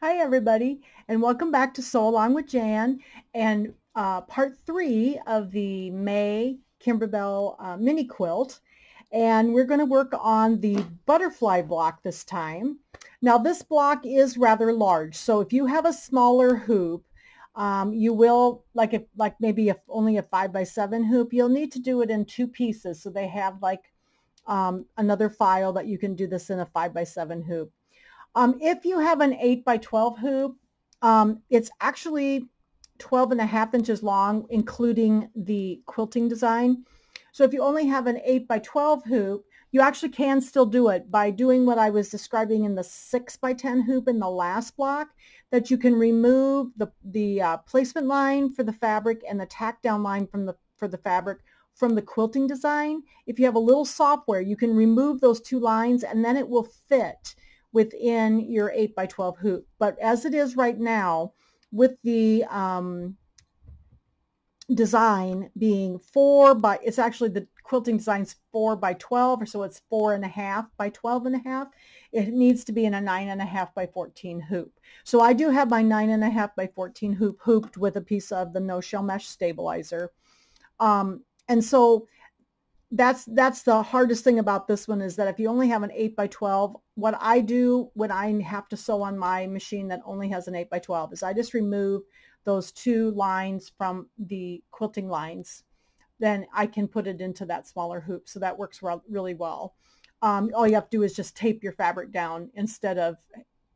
Hi everybody, and welcome back to Sew Along with Jan and part 3 of the May Kimberbell Mini Quilt. And we're going to work on the butterfly block this time. Now this block is rather large, so if you have a smaller hoop, you will, maybe only a 5x7 hoop, you'll need to do it in two pieces. So they have another file that you can do this in a 5x7 hoop. If you have an 8x12 hoop, it's actually 12.5 inches long, including the quilting design. So if you only have an 8x12 hoop, you actually can still do it by doing what I was describing in the 6x10 hoop in the last block, that you can remove the placement line for the fabric and the tack down line for the fabric from the quilting design. If you have a little software, you can remove those two lines and then it will fit within your 8x12 hoop. But as it is right now, with the design being it's actually the quilting design's 4x12, or so it's 4.5 by 12.5. It needs to be in a 9.5 by 14 hoop. So I do have my 9.5 by 14 hoop hooped with a piece of the no-shell mesh stabilizer. And so that's the hardest thing about this one, is that if you only have an 8x12, what I do when I have to sew on my machine that only has an 8x12 is I just remove those two lines from the quilting lines. Then I can put it into that smaller hoop. So that works really well. All you have to do is just tape your fabric down instead of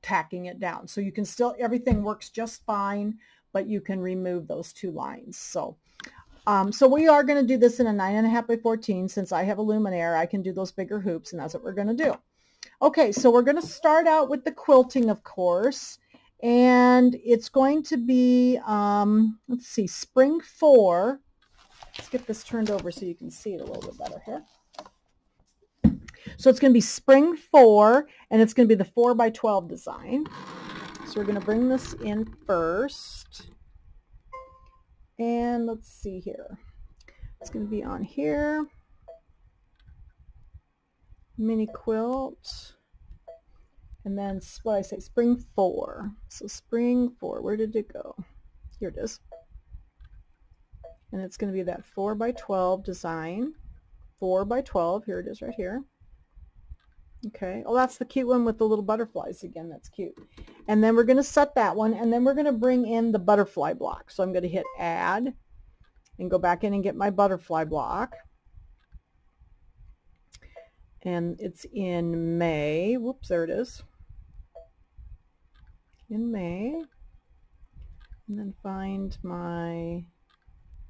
tacking it down. So you can still, everything works just fine, but you can remove those two lines. So we are going to do this in a 9.5 by 14. Since I have a luminaire, I can do those bigger hoops, and that's what we're going to do. Okay, so we're going to start out with the quilting, of course, and it's going to be, let's see, spring 4. Let's get this turned over so you can see it a little bit better here. So it's going to be spring 4, and it's going to be the 4x12 design. So we're going to bring this in first. And let's see here. It's going to be on here. Mini quilt. And then what I say, spring 4. So spring 4, where did it go? Here it is. And it's going to be that 4x12 design. 4x12, here it is right here. Okay, oh, that's the cute one with the little butterflies again. That's cute. And then we're going to set that one, and then we're going to bring in the butterfly block. So I'm going to hit add and go back in and get my butterfly block. And it's in May. Whoops, there it is. In May. And then find my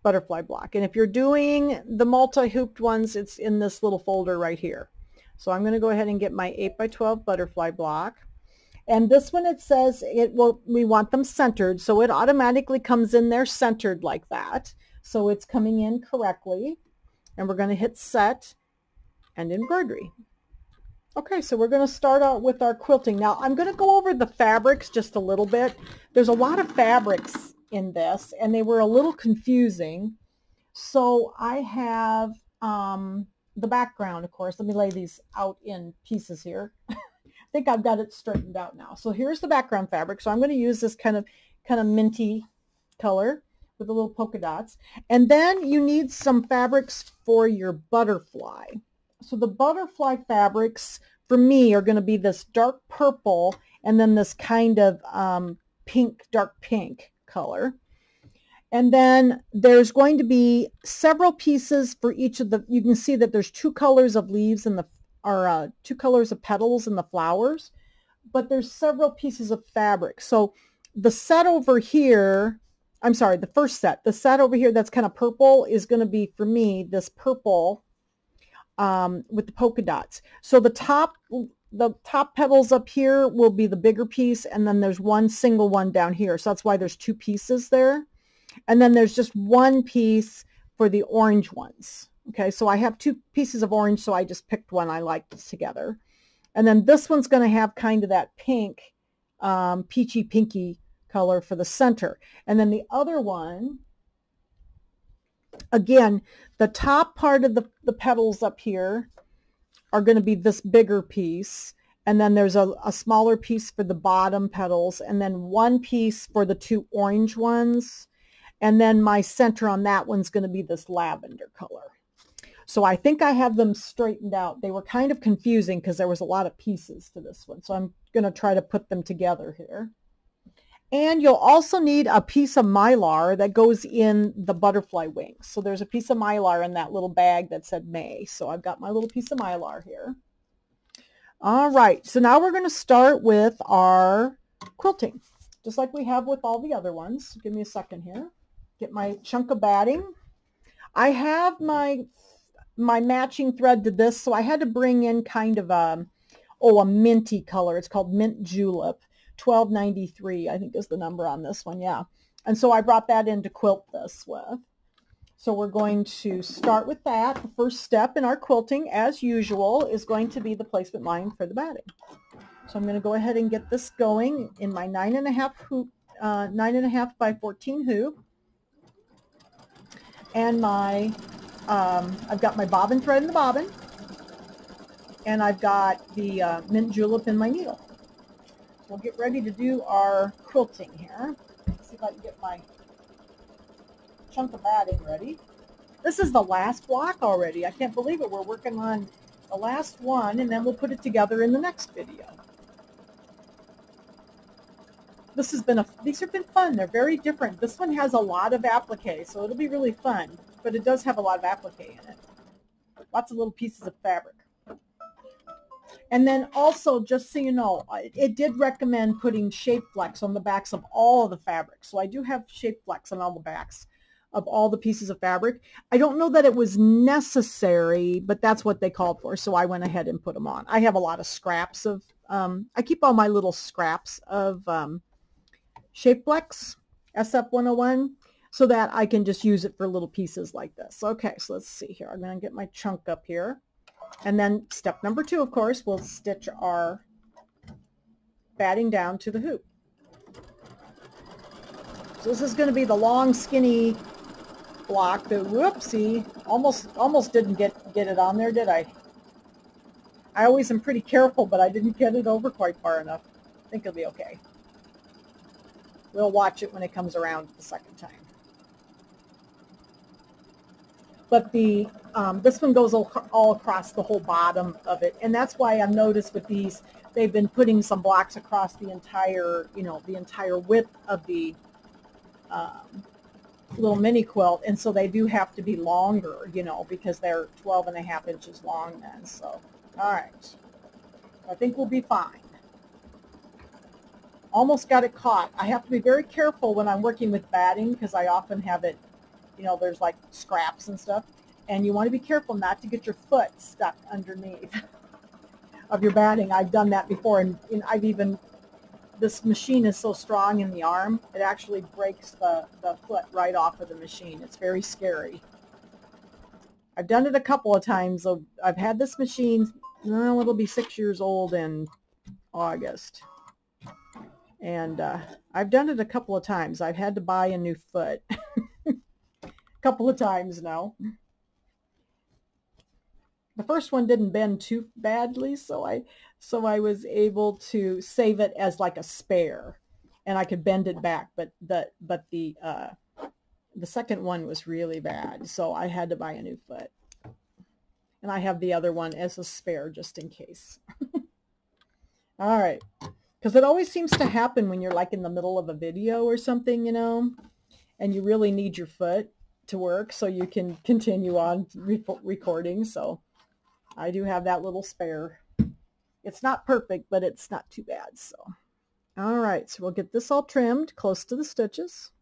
butterfly block. And if you're doing the multi-hooped ones, it's in this little folder right here. So I'm going to go ahead and get my 8x12 butterfly block. And this one, it says we want them centered, so it automatically comes in there centered like that. So it's coming in correctly. And we're going to hit set and embroidery. Okay, so we're going to start out with our quilting. Now I'm going to go over the fabrics just a little bit. There's a lot of fabrics in this, and they were a little confusing. So I have the background, of course. Let me lay these out in pieces here. I think I've got it straightened out now. So here's the background fabric. So I'm going to use this kind of minty color with the little polka dots. And then you need some fabrics for your butterfly. So the butterfly fabrics for me are going to be this dark purple and then this kind of dark pink color. And then there's going to be several pieces for each of you can see that there's two colors of leaves in two colors of petals in the flowers, but there's several pieces of fabric. So the set over here, I'm sorry, the first set, the set over here that's kind of purple is going to be, for me, this purple with the polka dots. So the top petals up here will be the bigger piece, and then there's one single one down here. So that's why there's two pieces there. And then there's just one piece for the orange ones. Okay, so I have two pieces of orange, so I just picked one I liked together. And then this one's going to have kind of that pink, peachy pinky color for the center. And then the other one, again, the top part of the petals up here are going to be this bigger piece. And then there's a smaller piece for the bottom petals, and then one piece for the two orange ones. And then my center on that one's going to be this lavender color. So I think I have them straightened out. They were kind of confusing because there was a lot of pieces to this one. So I'm going to try to put them together here. And you'll also need a piece of Mylar that goes in the butterfly wings. So there's a piece of Mylar in that little bag that said May. So I've got my little piece of Mylar here. All right, so now we're going to start with our quilting, just like we have with all the other ones. Give me a second here. Get my chunk of batting. I have my matching thread to this, so I had to bring in kind of a minty color. It's called Mint Julep. 1293, I think is the number on this one, yeah. And so I brought that in to quilt this with. So we're going to start with that. The first step in our quilting, as usual, is going to be the placement line for the batting. So I'm going to go ahead and get this going in my 9.5 hoop, 9.5 by 14 hoop. And my, I've got my bobbin thread in the bobbin. And I've got the mint julep in my needle. We'll get ready to do our quilting here. Let's see if I can get my chunk of batting ready. This is the last block already. I can't believe it. We're working on the last one, and then we'll put it together in the next video. These have been fun. They're very different. This one has a lot of applique, so it'll be really fun, but it does have a lot of applique in it. Lots of little pieces of fabric. And then also, just so you know, it did recommend putting shape flex on the backs of all of the fabric. So I do have shape flex on all the backs of all the pieces of fabric. I don't know that it was necessary, but that's what they called for. So I went ahead and put them on. I have a lot of scraps of, I keep all my little scraps of shape flex, SF101, so that I can just use it for little pieces like this. Okay, so let's see here. I'm going to get my chunk up here. And then step number 2, of course, we'll stitch our batting down to the hoop. So this is going to be the long, skinny block. The whoopsie, almost didn't get it on there, did I? I always am pretty careful, but I didn't get it over quite far enough. I think it'll be okay. We'll watch it when it comes around the second time. But the this one goes all across the whole bottom of it, and that's why I've noticed with these, they've been putting some blocks across the entire, the entire width of the little mini quilt, and so they do have to be longer, because they're 12.5 inches long then. So, all right, I think we'll be fine. Almost got it caught. I have to be very careful when I'm working with batting because I often have it, there's like scraps and stuff, and you want to be careful not to get your foot stuck underneath of your batting. I've done that before, and I've even, this machine is so strong in the arm, it actually breaks the foot right off of the machine. It's very scary. I've done it a couple of times. I've had this machine, it'll be 6 years old in August. And I've done it a couple of times. I've had to buy a new foot. Couple of times now. The first one didn't bend too badly, so I was able to save it as like a spare, and I could bend it back. But the second one was really bad, so I had to buy a new foot. And I have the other one as a spare just in case. All right, because it always seems to happen when you're like in the middle of a video or something, and you really need your foot to work so you can continue on recording. So I do have that little spare. It's not perfect, but it's not too bad. So all right, so we'll get this all trimmed close to the stitches.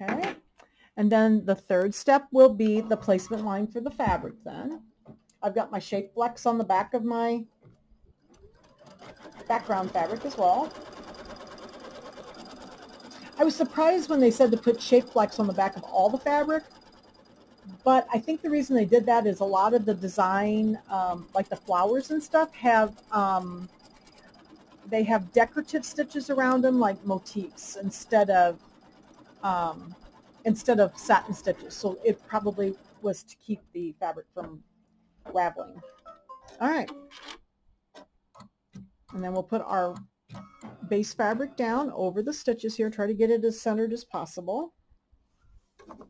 Okay, and then the third step will be the placement line for the fabric. Then I've got my shape flex on the back of my background fabric as well. I was surprised when they said to put shape flex on the back of all the fabric, but I think the reason they did that is a lot of the design, like the flowers and stuff, have they have decorative stitches around them, like motifs, instead of satin stitches. So it probably was to keep the fabric from raveling. All right. And then we'll put our base fabric down over the stitches here. Try to get it as centered as possible. Let's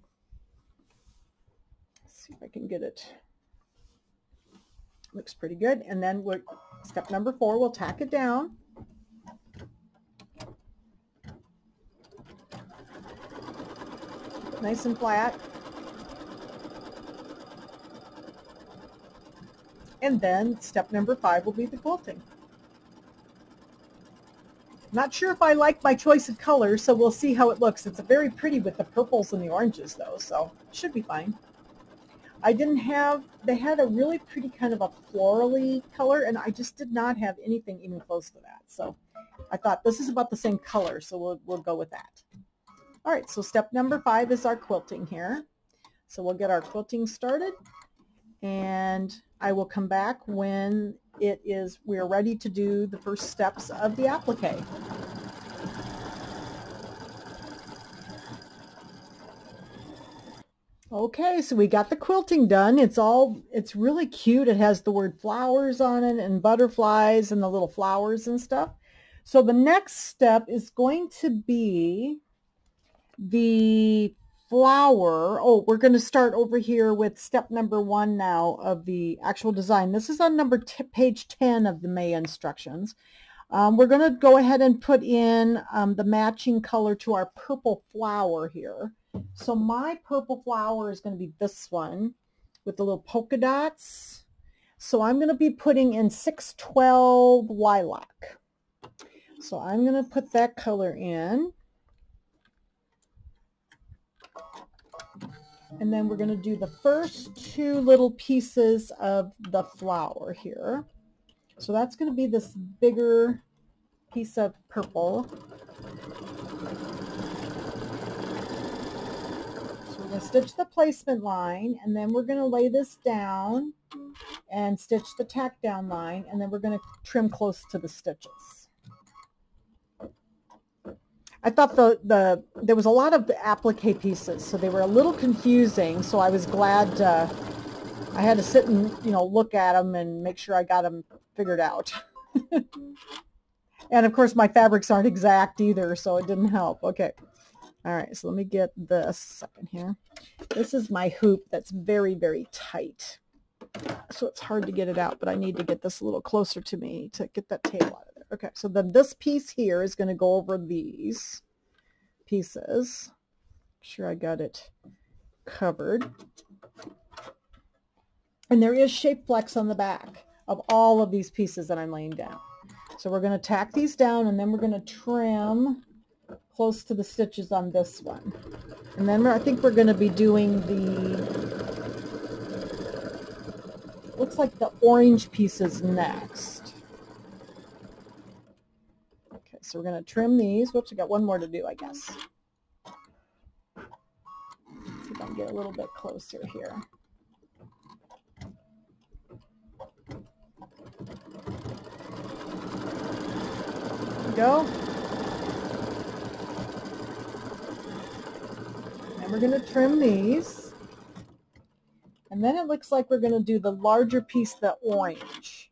see if I can get it. Looks pretty good. And then step number 4, we'll tack it down. Nice and flat. And then step number 5 will be the quilting. Not sure if I like my choice of colors, so we'll see how it looks. It's very pretty with the purples and the oranges though, so it should be fine. They had a really pretty kind of a florally color, and I just did not have anything even close to that. So I thought this is about the same color, so we'll go with that. All right, so step number 5 is our quilting here. So we'll get our quilting started, and I will come back when we're ready to do the first steps of the applique. Okay, so we got the quilting done. It's really cute. It has the word flowers on it and butterflies and the little flowers and stuff. So the next step is going to be the flower. Oh, we're going to start over here with step number 1 now of the actual design. This is on page 10 of the May instructions. We're going to go ahead and put in the matching color to our purple flower here. So my purple flower is going to be this one with the little polka dots. So I'm going to be putting in 612 lilac. So I'm going to put that color in. And then we're going to do the first 2 little pieces of the flower here. So that's going to be this bigger piece of purple. So we're going to stitch the placement line, and then we're going to lay this down and stitch the tack down line, and then we're going to trim close to the stitches. I thought there was a lot of applique pieces, so they were a little confusing, so I was glad I had to sit and look at them and make sure I got them figured out. And of course my fabrics aren't exact either, so it didn't help. Okay. All right, so let me get this second here. This is my hoop that's very, very tight, so it's hard to get it out, but I need to get this a little closer to me to get that tail out of there. Okay, so then this piece here is going to go over these pieces. Make sure I got it covered. And there is shape flex on the back of all of these pieces that I'm laying down. So we're going to tack these down, and then we're going to trim close to the stitches on this one. And then I think we're going to be doing looks like the orange pieces next. Okay, so we're going to trim these. Whoops, I got one more to do, I guess. See if I can get a little bit closer here. There we go. And we're going to trim these. And then it looks like we're going to do the larger piece, the orange,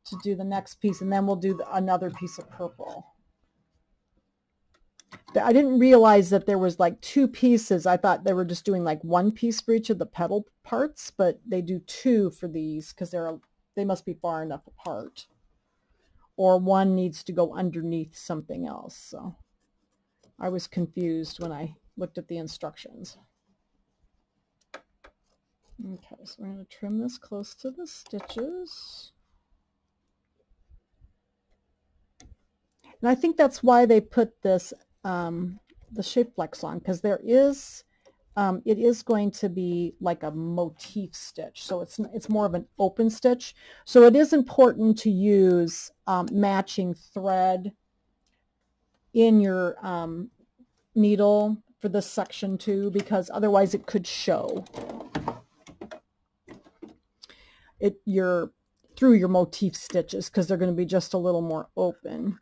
to do the next piece, and then we'll do another piece of purple. I didn't realize that there was like 2 pieces. I thought they were just doing like 1 piece for each of the petal parts, but they do 2 for these because they must be far enough apart. Or one needs to go underneath something else. So I was confused when I looked at the instructions. Okay, so we're going to trim this close to the stitches. And I think that's why they put this, the shape flex on, because there is, it is going to be like a motif stitch. So it's more of an open stitch. So it is important to use matching thread in your needle for this section too, because otherwise it could show. Through your motif stitches, because they're going to be just a little more open.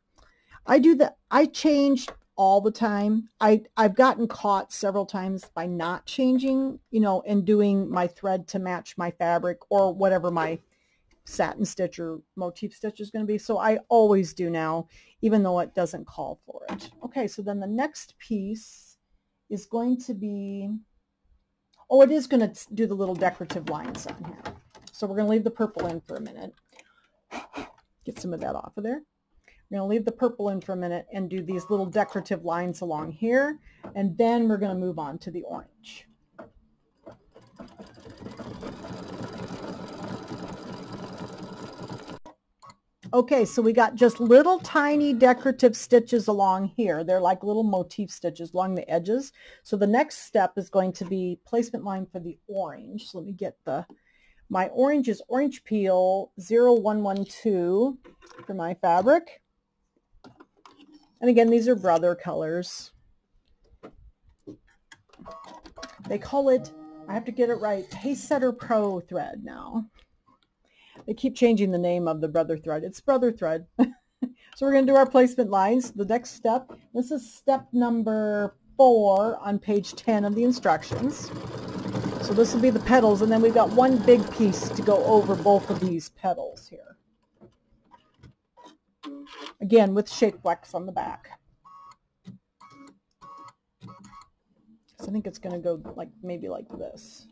I changed all the time. I've gotten caught several times by not changing, you know, and doing my thread to match my fabric or whatever my satin stitch or motif stitch is going to be. So I always do now, even though it doesn't call for it. Okay, so then the next piece is going to be, oh, it is going to do the little decorative lines on here. So we're going to leave the purple in for a minute. Get some of that off of there. We're going to leave the purple in for a minute and do these little decorative lines along here, and then we're going to move on to the orange. Okay, so we got just little tiny decorative stitches along here. They're like little motif stitches along the edges. So the next step is going to be placement line for the orange. So let me get my orange is Orange Peel 0112 for my fabric. And again, these are brother colors. They call it, I have to get it right, Pacesetter Pro thread now. They keep changing the name of the brother thread. It's brother thread. So we're going to do our placement lines. The next step, this is step number 4 on page 10 of the instructions. So this will be the petals, and then we've got one big piece to go over both of these petals here. Again, with shape flex on the back. So I think it's going to go like maybe like this.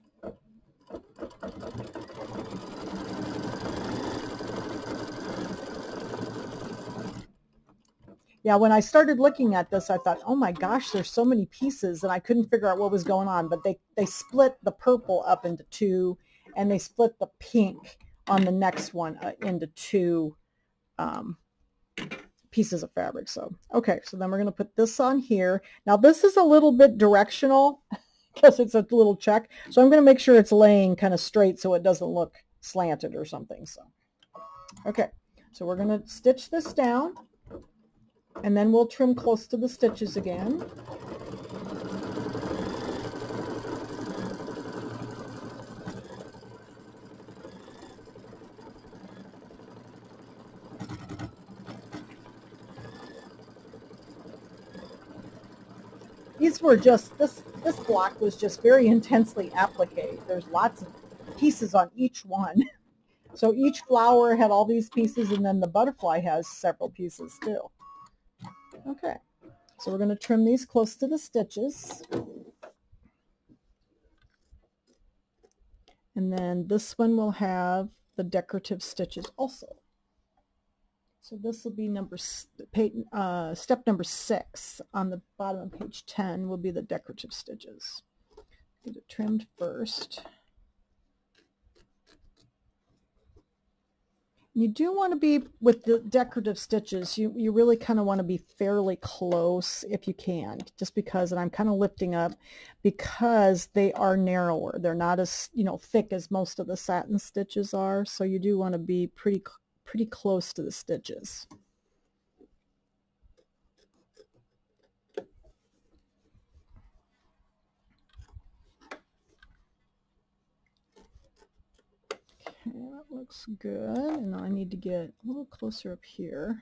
Yeah, when I started looking at this, I thought, oh my gosh, there's so many pieces, and I couldn't figure out what was going on. But they split the purple up into 2, and they split the pink on the next one into 2 pieces of fabric. So, okay, so then we're going to put this on here. Now, this is a little bit directional because it's a little check. So I'm going to make sure it's laying kind of straight so it doesn't look slanted or something. So, okay, so we're going to stitch this down. And then we'll trim close to the stitches again. These were just, this block was just very intensely appliqué. There's lots of pieces on each one. So each flower had all these pieces, and then the butterfly has several pieces too. Okay, so we're going to trim these close to the stitches. And then this one will have the decorative stitches also. So this will be step number 6 on the bottom of page 10 will be the decorative stitches. Get it trimmed first. You do want to be, with the decorative stitches, you really kind of want to be fairly close if you can, just because, and I'm kind of lifting up, because they are narrower. They're not as, you know, thick as most of the satin stitches are, so you do want to be pretty close to the stitches. Okay, that looks good. And I need to get a little closer up here.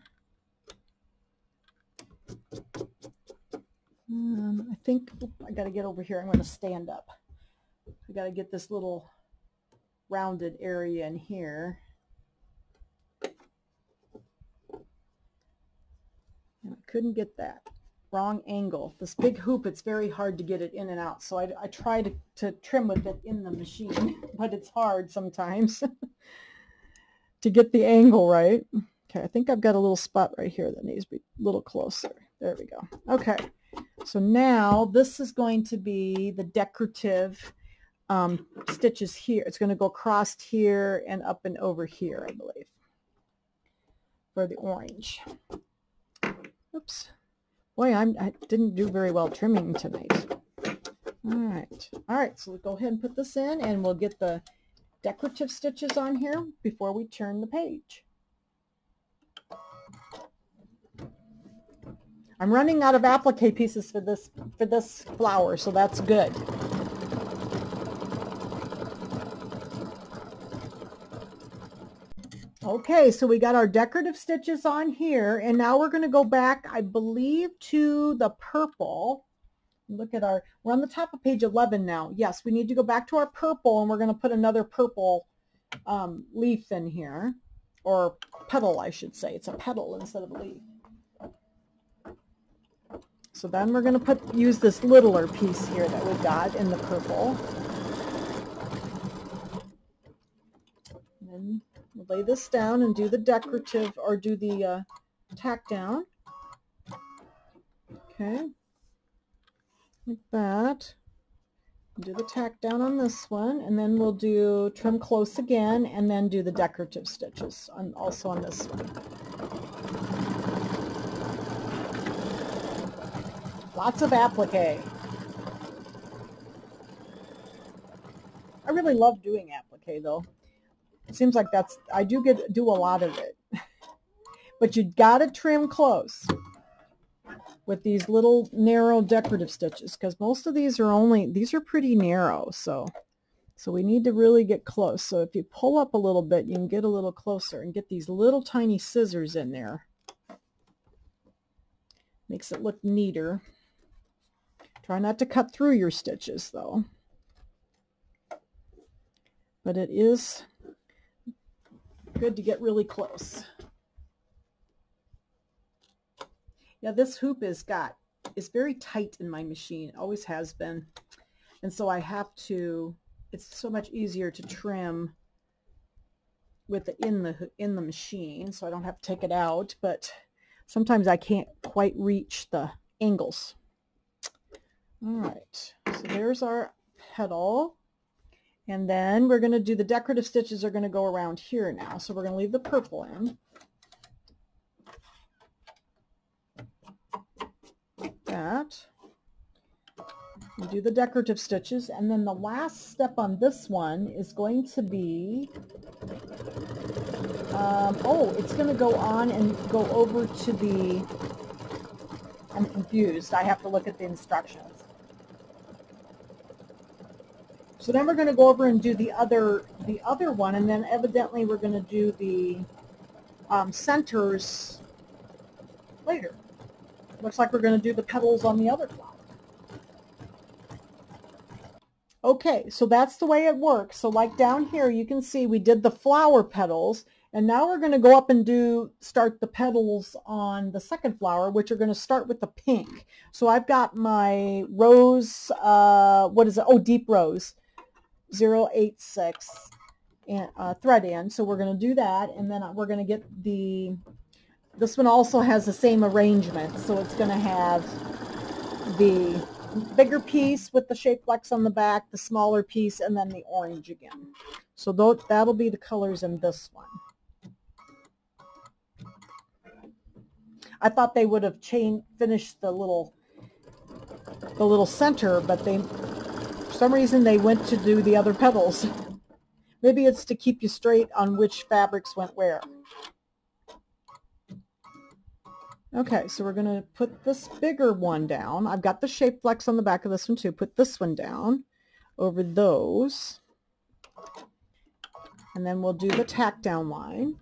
I think I got to get over here. I'm going to stand up. I got to get this little rounded area in here. And I couldn't get that. Wrong angle. This big hoop, it's very hard to get it in and out. So I try to trim with it in the machine, but it's hard sometimes to get the angle right. Okay, I think I've got a little spot right here that needs to be a little closer. There we go. Okay, so now this is going to be the decorative stitches here. It's going to go across here and up and over here, I believe, for the orange. Oops. Boy, I didn't do very well trimming tonight. All right, so we'll go ahead and put this in, and we'll get the decorative stitches on here before we turn the page. I'm running out of applique pieces for this flower, so that's good. Okay, so we got our decorative stitches on here, and now we're going to go back, I believe, to the purple. Look at we're on the top of page 11 now. Yes, we need to go back to our purple, and we're going to put another purple leaf in here, or petal, I should say. It's a petal instead of a leaf. So then we're going to use this littler piece here that we got in the purple. And then we'll lay this down and do the decorative, or do the tack down. Okay, like that. Do the tack down on this one, and then we'll do trim close again, and then do the decorative stitches also on this one. Lots of applique. I really love doing applique though. It seems like I do a lot of it. But you gotta trim close with these little narrow decorative stitches, because most of these are pretty narrow, so we need to really get close. So if you pull up a little bit, you can get a little closer and get these little tiny scissors in there. Makes it look neater. Try not to cut through your stitches though. But it is good to get really close. Yeah, this hoop is very tight in my machine. It always has been. And so I have to, it's so much easier to trim with it in the machine, so I don't have to take it out, but sometimes I can't quite reach the angles. All right, so there's our petal. And then we're going to do the decorative stitches are going to go around here now. So we're going to leave the purple in. That. We do the decorative stitches, and then the last step on this one is going to be, it's going to go on and go over to the, I'm confused. I have to look at the instructions. So then we're going to go over and do the other one, and then evidently we're going to do the centers later. Looks like we're going to do the petals on the other flower. Okay, so that's the way it works. So like down here, you can see we did the flower petals, and now we're going to go up and start the petals on the second flower, which are going to start with the pink. So I've got my rose, what is it? Oh, deep rose, 086 and thread in. So we're going to do that, and then we're going to get this one also has the same arrangement. So it's going to have the bigger piece with the shape flex on the back, the smaller piece, and then the orange again. So that'll be the colors in this one. I thought they would have finished the little center, but for some reason they went to do the other petals. Maybe it's to keep you straight on which fabrics went where. Okay, so we're going to put this bigger one down. I've got the shape flex on the back of this one too. Put this one down over those. And then we'll do the tack down line.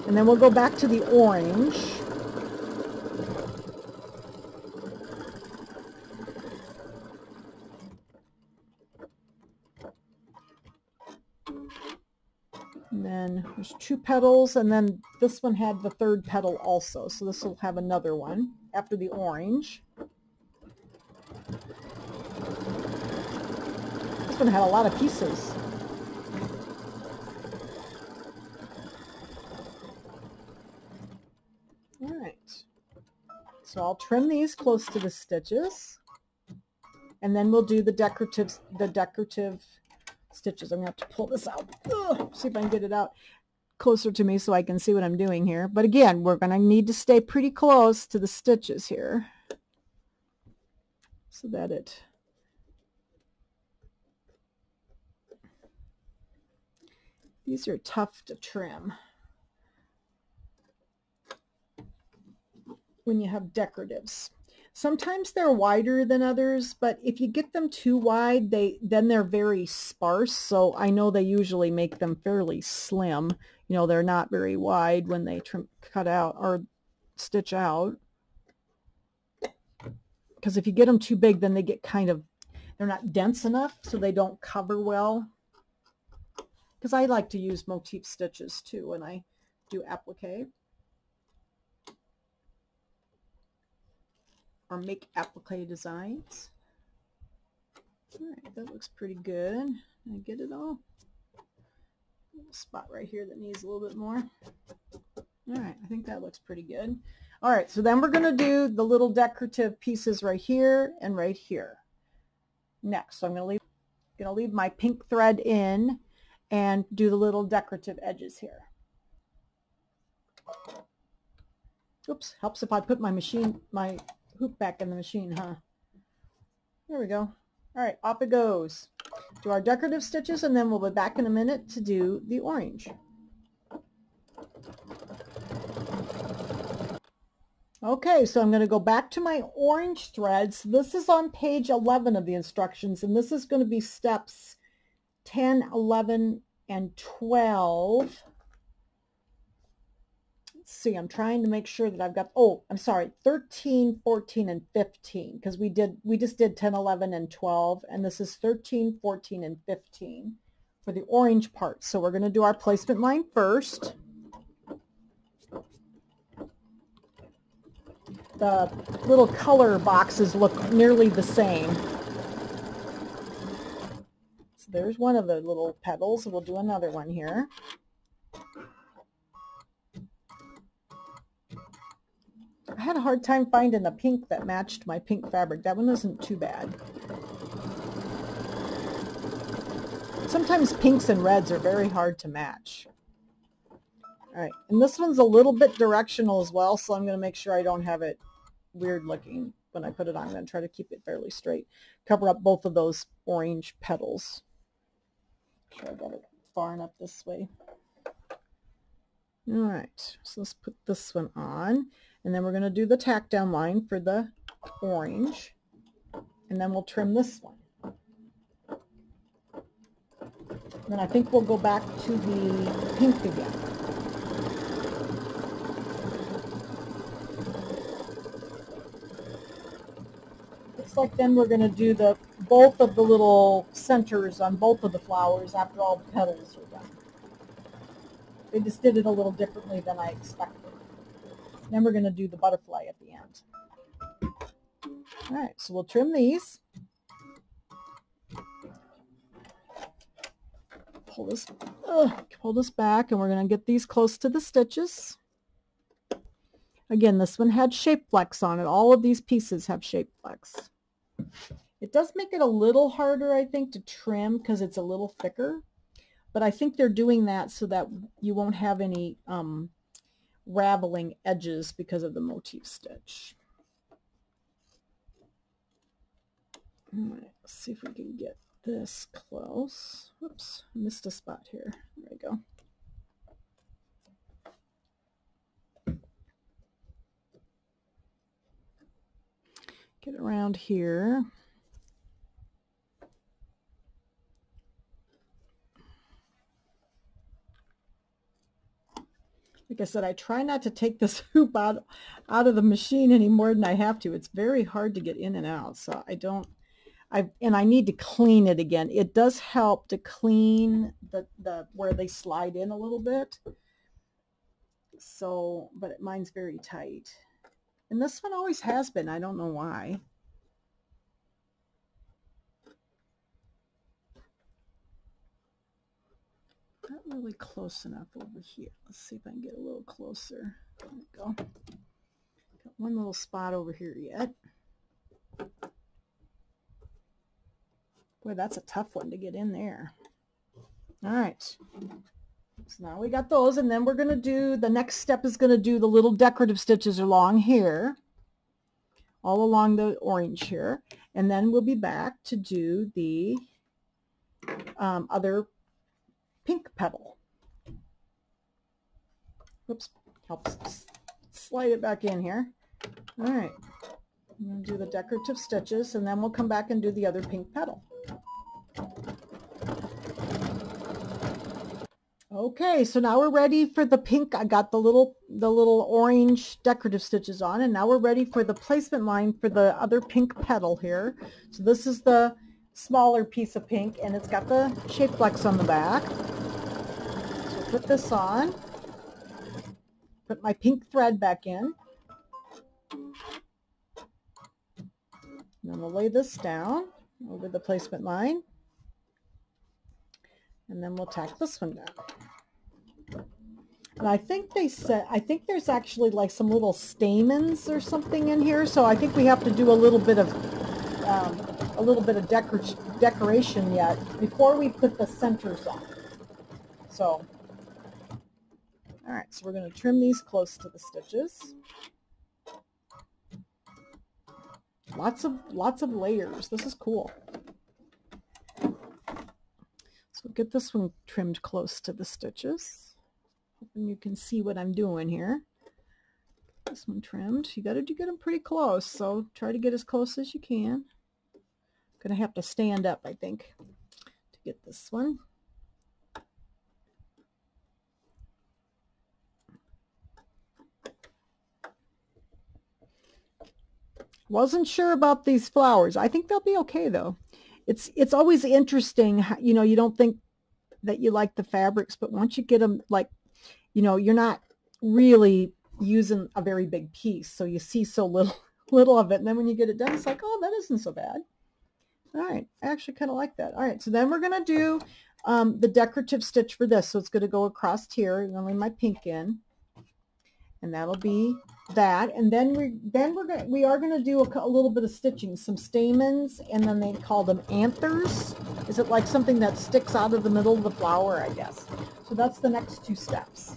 And then we'll go back to the orange. And then there's 2 petals, and then this one had the 3rd petal also. So this will have another one after the orange. This one had a lot of pieces. All right. So I'll trim these close to the stitches, and then we'll do the decorative stitches. I'm going to have to pull this out. Ugh, see if I can get it out closer to me so I can see what I'm doing here. But again, we're going to need to stay pretty close to the stitches here so that these are tough to trim when you have decoratives. Sometimes they're wider than others, but if you get them too wide, then they're very sparse. So I know they usually make them fairly slim. You know, they're not very wide when they cut out or stitch out. Because if you get them too big, then they get they're not dense enough, so they don't cover well. Because I like to use motif stitches too when I do applique. Or make applique designs. All right, that looks pretty good. Did I get it all? Little spot right here that needs a little bit more. All right, I think that looks pretty good. All right, so then we're going to do the little decorative pieces right here and right here. Next, so I'm going to leave my pink thread in and do the little decorative edges here. Oops, helps if I put my hoop back in the machine, huh? There we go. All right, off it goes. Do our decorative stitches, and then we'll be back in a minute to do the orange. Okay, so I'm going to go back to my orange threads. This is on page 11 of the instructions, and this is going to be steps 10, 11, and 12. Let's see, I'm trying to make sure that I've got, oh, I'm sorry, 13, 14, and 15, because we just did 10, 11, and 12, and this is 13, 14, and 15 for the orange part. So we're going to do our placement line first. The little color boxes look nearly the same. So there's one of the little petals. We'll do another one here. I had a hard time finding a pink that matched my pink fabric. That one isn't too bad. Sometimes pinks and reds are very hard to match. All right, and this one's a little bit directional as well, so I'm going to make sure I don't have it weird looking when I put it on. I'm going to try to keep it fairly straight. Cover up both of those orange petals. Make sure I got it far enough this way. All right, so let's put this one on, and then we're going to do the tack down line for the orange, and then we'll trim this one. And then I think we'll go back to the pink again. Looks like then we're going to do both of the little centers on both of the flowers after all the petals are done. They just did it a little differently than I expected. Then we're going to do the butterfly at the end. All right, so we'll trim these. Pull this back, and we're going to get these close to the stitches. Again, this one had shape flex on it. All of these pieces have shape flex. It does make it a little harder, I think, to trim because it's a little thicker. But I think they're doing that so that you won't have any raveling edges because of the motif stitch. All right, let's see if we can get this close. Whoops, I missed a spot here. There we go. Get around here. Like I said, I try not to take this hoop out of the machine any more than I have to. It's very hard to get in and out, so I need to clean it again. It does help to clean the where they slide in a little bit. So, but mine's very tight. And this one always has been. I don't know why. Not really close enough over here. Let's see if I can get a little closer. There we go. Got one little spot over here yet. Boy, that's a tough one to get in there. All right. So now we got those, and then we're going to do, the next step is going to do the little decorative stitches along here, all along the orange here, and then we'll be back to do the other pink petal. Oops, helps slide it back in here. All right. I'm going to do the decorative stitches, and then we'll come back and do the other pink petal. Okay, so now we're ready for the pink. I got the little orange decorative stitches on, and now we're ready for the placement line for the other pink petal here. So this is the smaller piece of pink, and it's got the shape flex on the back. So put this on, put my pink thread back in, and then we'll lay this down over the placement line, and then we'll tack this one down. And I think they said, I think there's actually like some little stamens or something in here, so I think we have to do a little bit of decoration yet before we put the centers on. So, all right, so we're going to trim these close to the stitches. Lots of layers. This is cool. So get this one trimmed close to the stitches. Hoping you can see what I'm doing here. This one trimmed. You got to get them pretty close, so try to get as close as you can. Gonna have to stand up, I think, to get this one. Wasn't sure about these flowers. I think they'll be okay though. It's always interesting, you know, you don't think that you like the fabrics, but once you get them, like, you know, you're not really using a very big piece, so you see so little of it, and then when you get it done, it's like, oh, that isn't so bad. All right, I actually kind of like that. All right, so then we're going to do the decorative stitch for this. So it's going to go across here, and I'll lay my pink in, and that'll be that. And then we are going to do a little bit of stitching, some stamens, and then they call them anthers. Is it like something that sticks out of the middle of the flower, I guess? So that's the next two steps.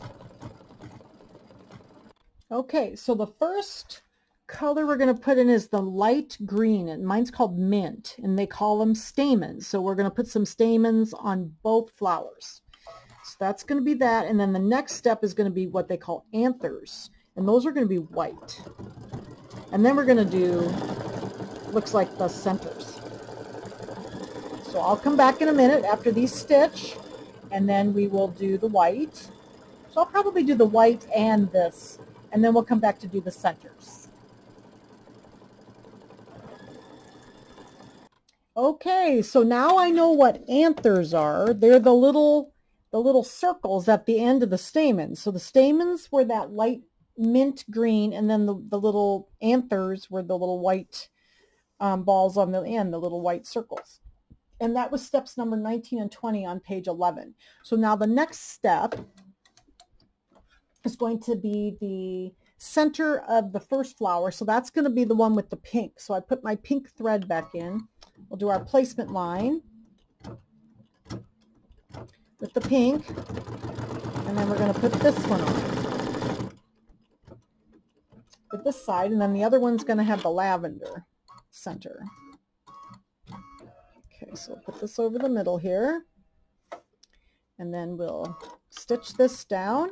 Okay, so the first color we're going to put in is the light green, and mine's called mint, and they call them stamens. So we're going to put some stamens on both flowers. So that's going to be that, and then the next step is going to be what they call anthers, and those are going to be white. And then we're going to do, looks like the centers. So I'll come back in a minute after these stitch, and then we will do the white. So I'll probably do the white and this, and then we'll come back to do the centers. Okay, so now I know what anthers are. They're the little circles at the end of the stamens. So the stamens were that light mint green, and then the little anthers were the little white balls on the end, the little white circles. And that was steps number 19 and 20 on page 11. So now the next step is going to be the center of the first flower. So that's going to be the one with the pink. So I put my pink thread back in. We'll do our placement line with the pink, and then we're going to put this one on with this side, and then the other one's going to have the lavender center. Okay, so we'll put this over the middle here, and then we'll stitch this down.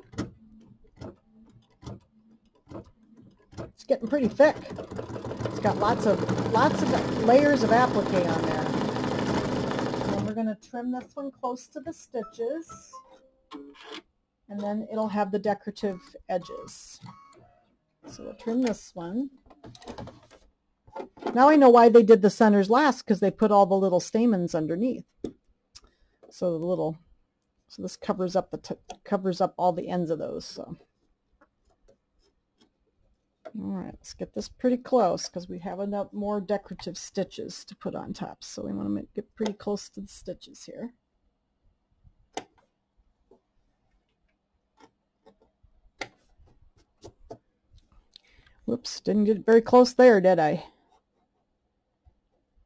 It's getting pretty thick. It's got lots of layers of applique on there. And then we're going to trim this one close to the stitches, and then it'll have the decorative edges. So we'll trim this one. Now I know why they did the centers last, because they put all the little stamens underneath. So this covers up all the ends of those. So. All right, let's get this pretty close because we have enough more decorative stitches to put on top. So we want to get pretty close to the stitches here. Whoops, didn't get very close there, did I?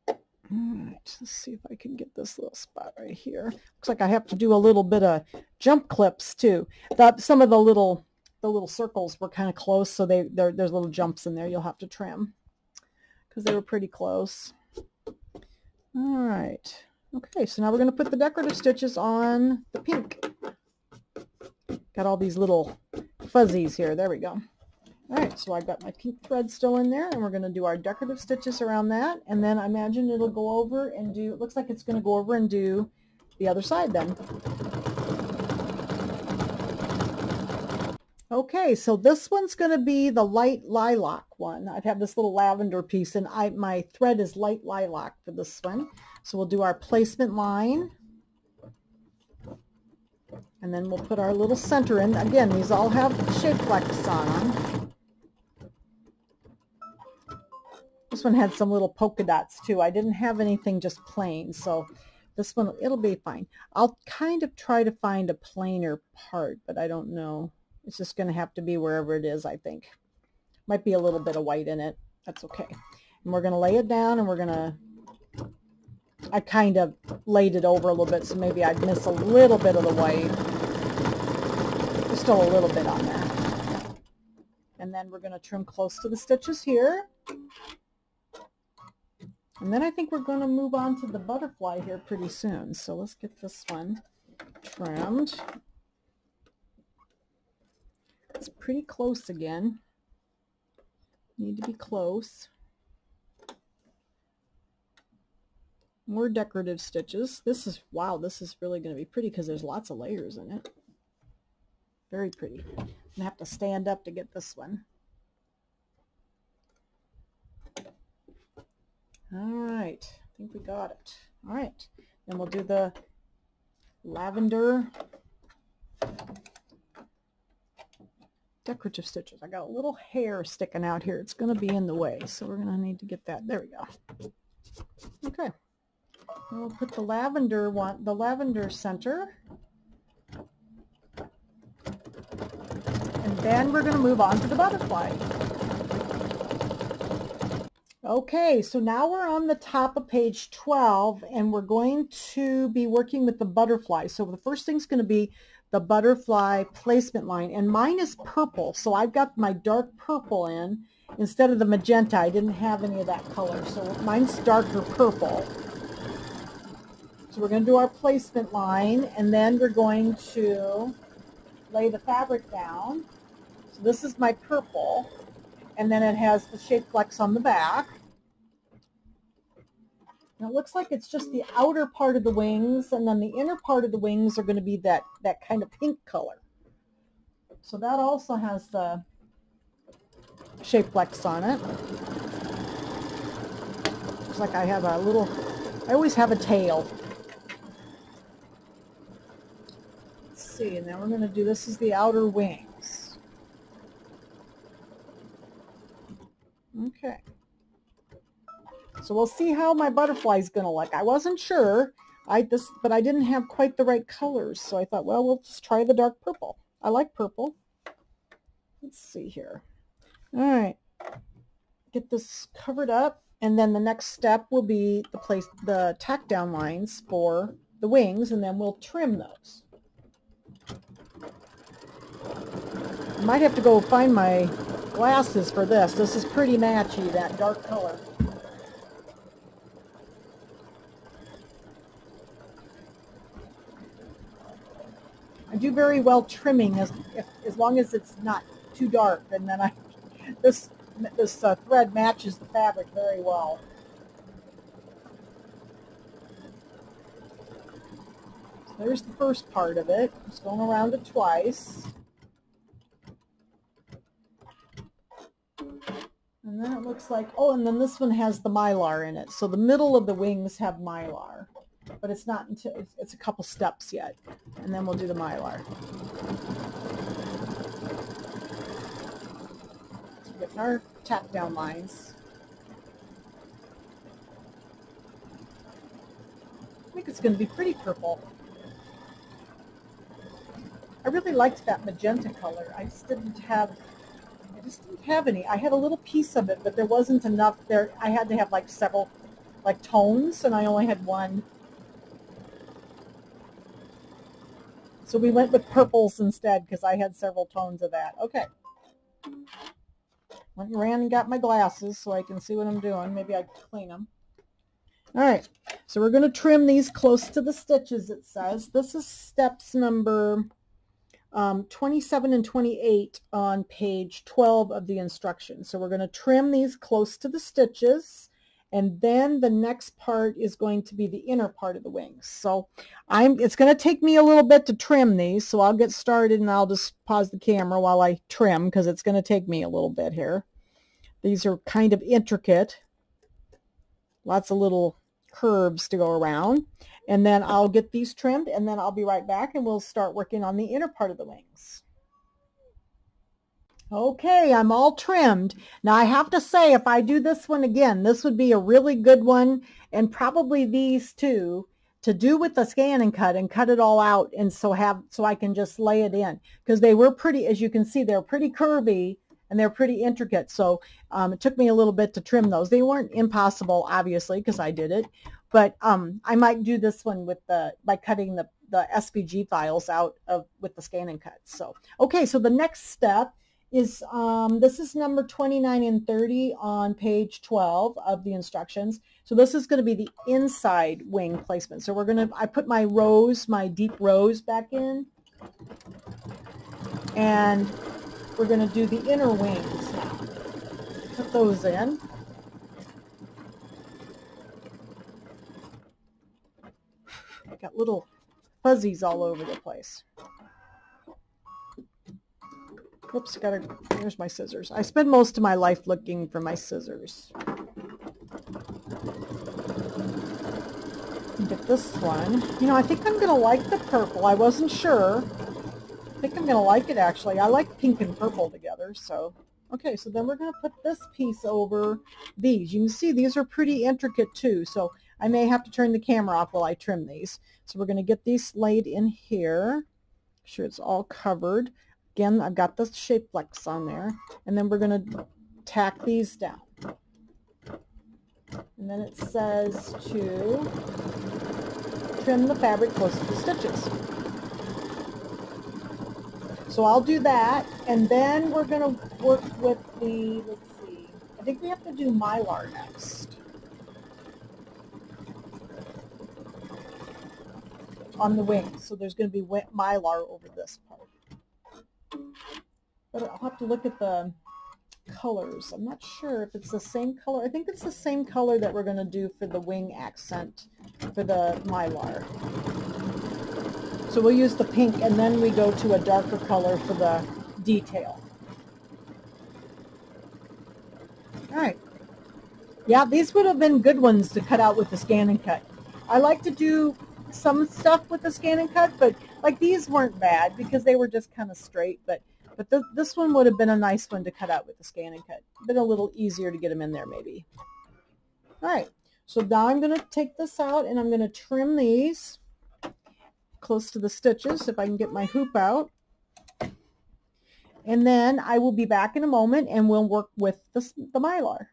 All right, let's see if I can get this little spot right here. Looks like I have to do a little bit of jump clips too. Some of the little circles were kind of close, so there's little jumps in there you'll have to trim because they were pretty close. All right, okay, so now we're going to put the decorative stitches on the pink. Got all these little fuzzies here. There we go. All right, so I've got my pink thread still in there, and we're going to do our decorative stitches around that, and then I imagine it'll go over and do, it looks like it's going to go over and do the other side then. Okay, so this one's going to be the light lilac one. I have this little lavender piece, and my thread is light lilac for this one. So we'll do our placement line, and then we'll put our little center in. Again, these all have shape flex on them. This one had some little polka dots too. I didn't have anything just plain, so this one, it'll be fine. I'll kind of try to find a plainer part, but I don't know. It's just going to have to be wherever it is, I think. Might be a little bit of white in it. That's okay. And we're going to lay it down, and we're going to, I kind of laid it over a little bit, so maybe I'd miss a little bit of the white. There's still a little bit on there. And then we're going to trim close to the stitches here. And then I think we're going to move on to the butterfly here pretty soon. So let's get this one trimmed. It's pretty close again. Need to be close. More decorative stitches. This is, wow, this is really going to be pretty because there's lots of layers in it. Very pretty. I'm going to have to stand up to get this one. All right, I think we got it. All right, then we'll do the lavender decorative stitches. I got a little hair sticking out here. It's going to be in the way, so we're going to need to get that. There we go. Okay, and we'll put the lavender one, the lavender center, and then we're going to move on to the butterfly. Okay, so now we're on the top of page 12, and we're going to be working with the butterfly. So the first thing's going to be the butterfly placement line, and mine is purple, so I've got my dark purple in instead of the magenta. I didn't have any of that color, so mine's darker purple. So we're going to do our placement line, and then we're going to lay the fabric down. So this is my purple. And then it has the shape flex on the back. And it looks like it's just the outer part of the wings, and then the inner part of the wings are going to be that kind of pink color. So that also has the shape flex on it. Looks like I have a little, I always have a tail. Let's see, and then we're going to do, this is the outer wings. Okay, so we'll see how my butterfly is going to look. I wasn't sure, but I didn't have quite the right colors, so I thought, well, we'll just try the dark purple. I like purple. Let's see here. All right, get this covered up, and then the next step will be the tack down lines for the wings, and then we'll trim those. I might have to go find my glasses for this. This is pretty matchy, that dark color. I do very well trimming as long as it's not too dark, and then this thread matches the fabric very well. So there's the first part of it. Just going around it twice. And then it looks like, oh, and then this one has the Mylar in it. So the middle of the wings have Mylar, but it's not until, it's a couple steps yet. And then we'll do the Mylar. So we're getting our tack down lines. I think it's going to be pretty purple. I really liked that magenta color. I just didn't have any. I had a little piece of it, but there wasn't enough there. I had to have like several tones, and I only had one. So we went with purples instead because I had several tones of that. Okay. Went and ran and got my glasses so I can see what I'm doing. Maybe I can clean them. All right. So we're going to trim these close to the stitches, it says. This is steps number 27 and 28 on page 12 of the instructions. So we're going to trim these close to the stitches, and then the next part is going to be the inner part of the wings. So it's going to take me a little bit to trim these, so I'll get started and I'll just pause the camera while I trim, because it's going to take me a little bit here. These are kind of intricate, lots of little curves to go around, and then I'll get these trimmed, and then I'll be right back and we'll start working on the inner part of the wings. Okay, I'm all trimmed. Now I have to say, if I do this one again, this would be a really good one, and probably these two, to do with the scan and cut it all out, and so I can just lay it in, because they were pretty, as you can see, they're pretty curvy and they're pretty intricate. So it took me a little bit to trim those. They weren't impossible, obviously, because I did it, but I might do this one with by cutting the SVG files out with the scan and cut. So okay, so the next step is this is number 29 and 30 on page 12 of the instructions. So this is going to be the inside wing placement. So I put my rows, my deep rows back in, and we're going to do the inner wings now. Put those in. I got little fuzzies all over the place. Oops, there's my scissors. I spend most of my life looking for my scissors. Get this one. You know, I think I'm going to like the purple. I wasn't sure. I think I'm going to like it, actually. I like pink and purple together. So, okay, so then we're going to put this piece over these. You can see these are pretty intricate too, so I may have to turn the camera off while I trim these. So we're going to get these laid in here. Make sure it's all covered. Again, I've got the shape flex on there, and then we're going to tack these down. And then it says to trim the fabric close to the stitches. So I'll do that, and then we're going to work with the, let's see, I think we have to do Mylar next. On the wings, so there's going to be Mylar over this part. But I'll have to look at the colors. I'm not sure if it's the same color. I think it's the same color that we're going to do for the wing accent for the Mylar. So we'll use the pink, and then we go to a darker color for the detail. All right. Yeah, these would have been good ones to cut out with the scan and cut. I like to do some stuff with the scan and cut, but like these weren't bad because they were just kind of straight, but this one would have been a nice one to cut out with the scan and cut. Been a little easier to get them in there maybe. All right, so now I'm going to take this out and I'm going to trim these close to the stitches if I can get my hoop out. And then I will be back in a moment and we'll work with the Mylar.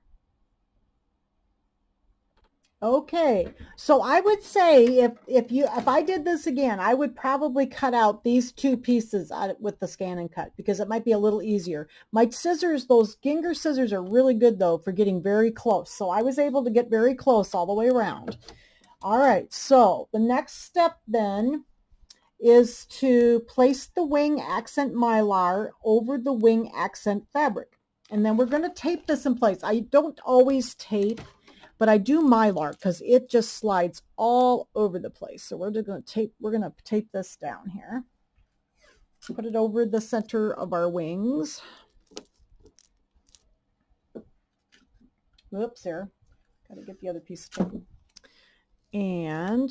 Okay, so I would say if I did this again, I would probably cut out these two pieces with the scan and cut because it might be a little easier. My scissors, those Ginger scissors are really good though for getting very close. So I was able to get very close all the way around. All right, so the next step then is to place the wing accent Mylar over the wing accent fabric. And then we're going to tape this in place. I don't always tape, but I do Mylar because it just slides all over the place. So we're going to tape this down here. Put it over the center of our wings. Whoops, there. Got to get the other piece taken. And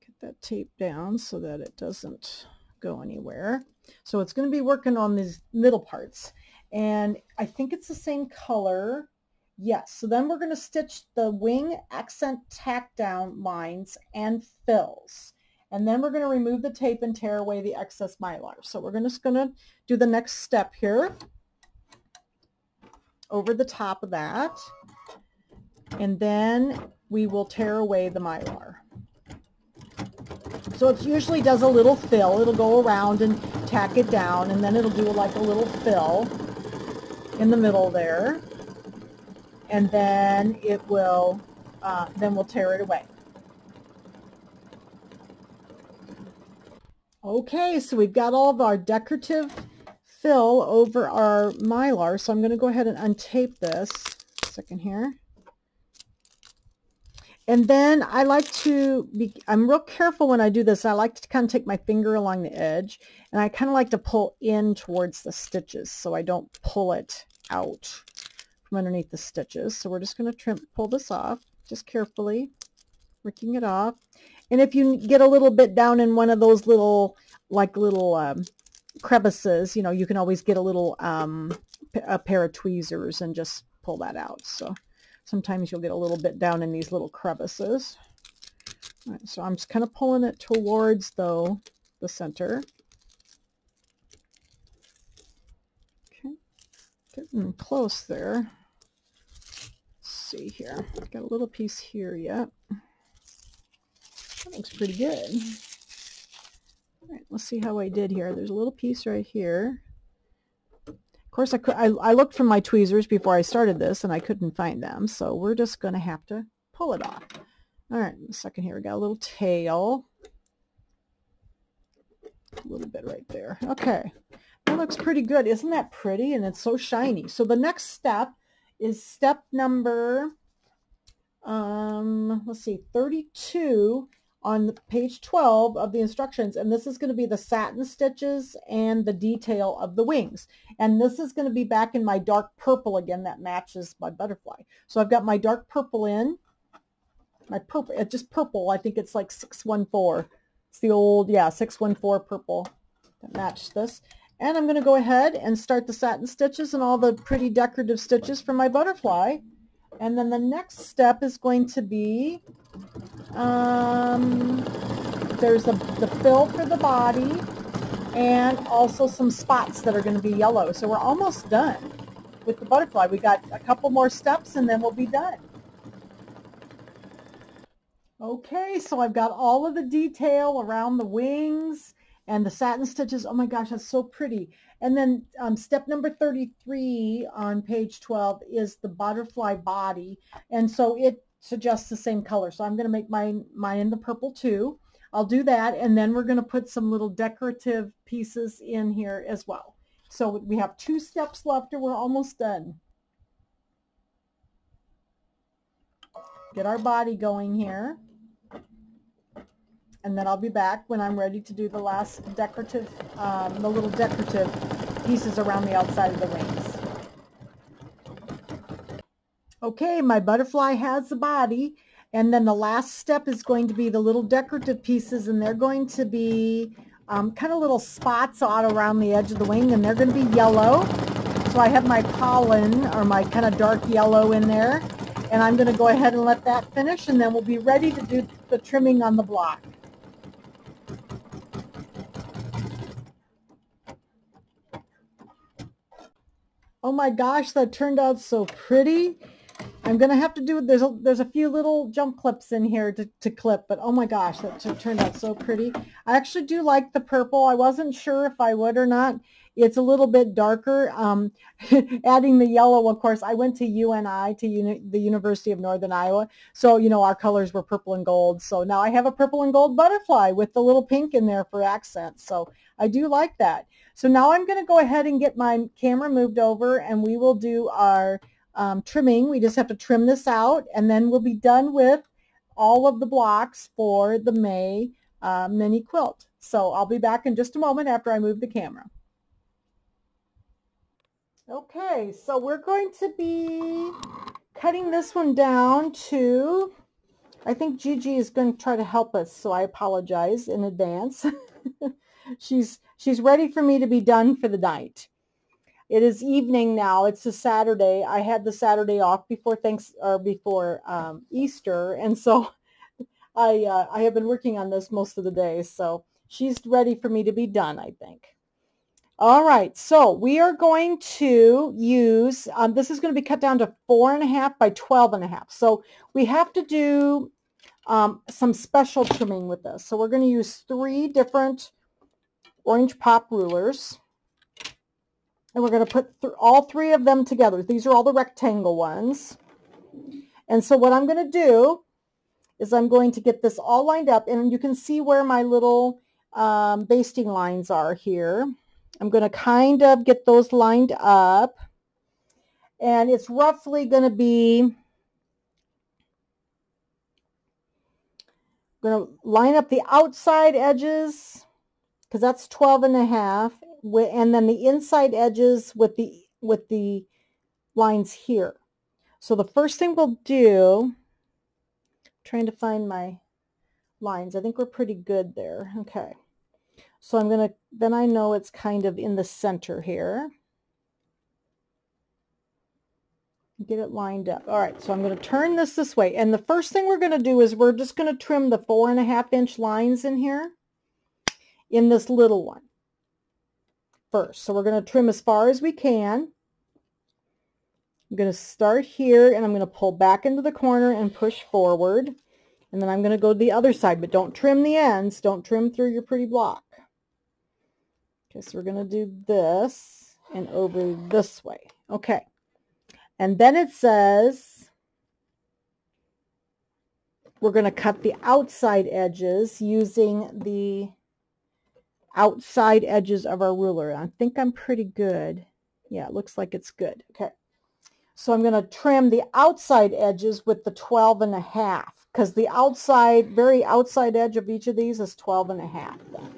get that tape down so that it doesn't go anywhere. So it's going to be working on these middle parts. And I think it's the same color. Yes, so then we're going to stitch the wing accent tack down lines and fills. And then we're going to remove the tape and tear away the excess Mylar. So we're just going to do the next step here over the top of that. And then we will tear away the Mylar. So it usually does a little fill. It'll go around and tack it down, and then it'll do like a little fill in the middle there. And then it will, then we'll tear it away. Okay, so we've got all of our decorative fill over our Mylar, so I'm going to go ahead and untape this. A second here. And then I like to I'm real careful when I do this. I like to kind of take my finger along the edge, and I kind of like to pull in towards the stitches so I don't pull it out from underneath the stitches. So we're just going to pull this off, just carefully, working it off. And if you get a little bit down in one of those little, crevices, you know, you can always get a little, a pair of tweezers and just pull that out. So sometimes you'll get a little bit down in these little crevices. All right, so I'm just kind of pulling it towards, though, the center. Okay, getting close there. Let's see here. Got a little piece here yet. That looks pretty good. All right, let's see how I did here. There's a little piece right here. Of course, I looked for my tweezers before I started this, and I couldn't find them, so we're just going to have to pull it off. All right, a second here. We got a little tail. A little bit right there. Okay, that looks pretty good. Isn't that pretty? And it's so shiny. So the next step is step number, let's see, 32 on page 12 of the instructions, and this is going to be the satin stitches and the detail of the wings. And this is going to be back in my dark purple again that matches my butterfly. So I've got my dark purple in, my purple, it's just purple, I think it's like 614. It's the old, yeah, 614 purple that matched this. And I'm going to go ahead and start the satin stitches and all the pretty decorative stitches for my butterfly. And then the next step is going to be, there's the fill for the body and also some spots that are going to be yellow. So we're almost done with the butterfly. We got a couple more steps and then we'll be done. Okay, so I've got all of the detail around the wings and the satin stitches. Oh my gosh, that's so pretty. And then step number 33 on page 12 is the butterfly body. And so it suggests the same color. So I'm going to make mine in the purple too. I'll do that. And then we're going to put some little decorative pieces in here as well. So we have 2 steps left and we're almost done. Get our body going here. And then I'll be back when I'm ready to do the last decorative, the little decorative pieces around the outside of the wings. Okay, my butterfly has the body, and then the last step is going to be the little decorative pieces, and they're going to be kind of little spots all around the edge of the wing, and they're going to be yellow. So I have my pollen, or my kind of dark yellow in there, and I'm going to go ahead and let that finish, and then we'll be ready to do the trimming on the block. Oh my gosh, that turned out so pretty. I'm going to have to do, there's a few little jump clips in here to clip, but oh my gosh, that turned out so pretty. I actually do like the purple. I wasn't sure if I would or not. It's a little bit darker. Adding the yellow, of course, I went to UNI, the University of Northern Iowa. So, you know, our colors were purple and gold. So now I have a purple and gold butterfly with the little pink in there for accents. So I do like that. So now I'm going to go ahead and get my camera moved over and we will do our trimming. We just have to trim this out and then we'll be done with all of the blocks for the May mini quilt. So I'll be back in just a moment after I move the camera. Okay, so we're going to be cutting this one down to, I think Gigi is going to try to help us, so I apologize in advance. She's ready for me to be done for the night. It is evening now. It's a Saturday. I had the Saturday off before Easter, and so I have been working on this most of the day. So she's ready for me to be done, I think. All right, so we are going to use, this is going to be cut down to 4.5 by 12.5. So we have to do some special trimming with this. So we're going to use 3 different orange pop rulers. And we're going to put all 3 of them together. These are all the rectangle ones. And so what I'm going to do is I'm going to get this all lined up. And you can see where my little basting lines are here. I'm going to kind of get those lined up, and it's roughly going to be, I'm going to line up the outside edges because that's 12.5, and then the inside edges with the lines here. So the first thing we'll do, trying to find my lines. I think we're pretty good there. Okay. So I'm going to, then I know it's kind of in the center here. Get it lined up. All right, so I'm going to turn this way. And the first thing we're going to do is we're just going to trim the 4.5-inch lines in here in this little one first. So we're going to trim as far as we can. I'm going to start here, and I'm going to pull back into the corner and push forward. And then I'm going to go to the other side, but don't trim the ends. Don't trim through your pretty block. Okay, so we're going to do this and over this way. Okay. And then it says we're going to cut the outside edges using the outside edges of our ruler. I think I'm pretty good. Yeah, it looks like it's good. Okay. So I'm going to trim the outside edges with the 12.5 because the outside, very outside edge of each of these is 12.5 then.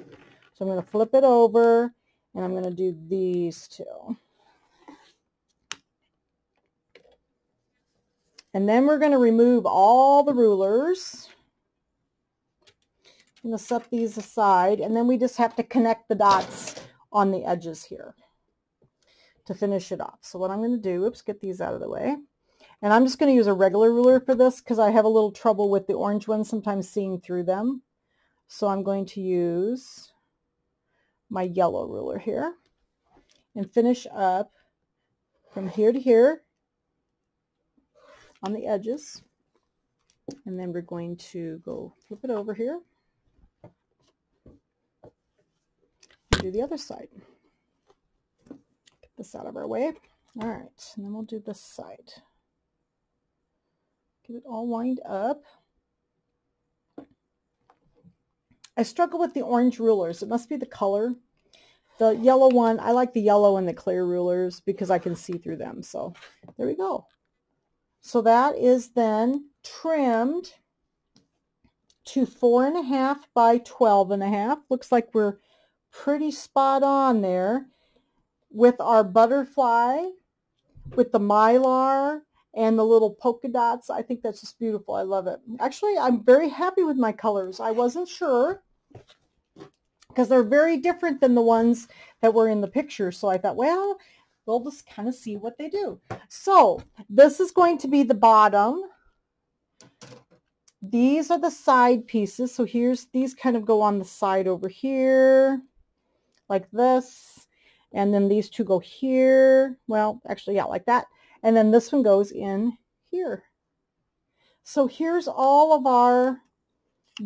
So I'm going to flip it over, and I'm going to do these two. And then we're going to remove all the rulers. I'm going to set these aside, and then we just have to connect the dots on the edges here to finish it off. So what I'm going to do, oops, get these out of the way. And I'm just going to use a regular ruler for this because I have a little trouble with the orange ones sometimes seeing through them. So I'm going to use my yellow ruler here and finish up from here to here on the edges. And then we're going to go flip it over here and do the other side. Get this out of our way. All right, and then we'll do this side. Get it all lined up. I struggle with the orange rulers. It must be the color. The yellow one, I like the yellow and the clear rulers because I can see through them. So there we go. So that is then trimmed to 4.5 by 12.5. Looks like we're pretty spot on there with our butterfly, with the Mylar, and the little polka dots. I think that's just beautiful. I love it. Actually, I'm very happy with my colors. I wasn't sure because they're very different than the ones that were in the picture. So I thought, well, we'll just kind of see what they do. So this is going to be the bottom. These are the side pieces. So here's, these kind of go on the side over here like this. And then these two go here. Well, actually, yeah, like that. And then this one goes in here. So here's all of our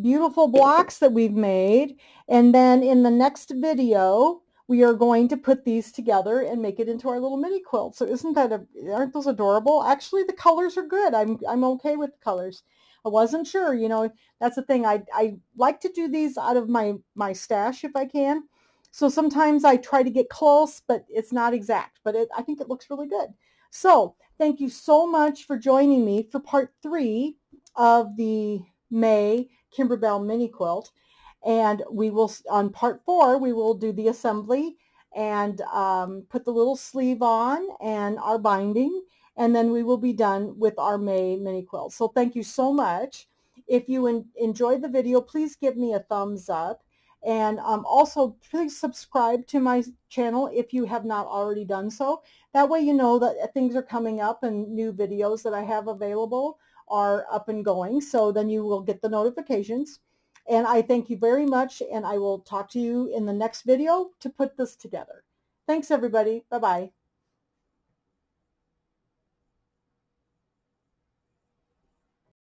beautiful blocks that we've made. And then in the next video, we are going to put these together and make it into our little mini quilt. So isn't that, aren't those adorable? Actually, the colors are good. I'm okay with the colors. I wasn't sure, you know, that's the thing. I like to do these out of my stash if I can. So sometimes I try to get close, but it's not exact. But I think it looks really good. So thank you so much for joining me for part 3 of the May Kimberbell Mini Quilt. And we will, on part 4, we will do the assembly and put the little sleeve on and our binding. And then we will be done with our May Mini Quilt. So thank you so much. If you enjoyed the video, please give me a thumbs up. And also, please subscribe to my channel if you have not already done so. That way you know that things are coming up and new videos that I have available are up and going. So then you will get the notifications. And I thank you very much, and I will talk to you in the next video to put this together. Thanks, everybody. Bye-bye.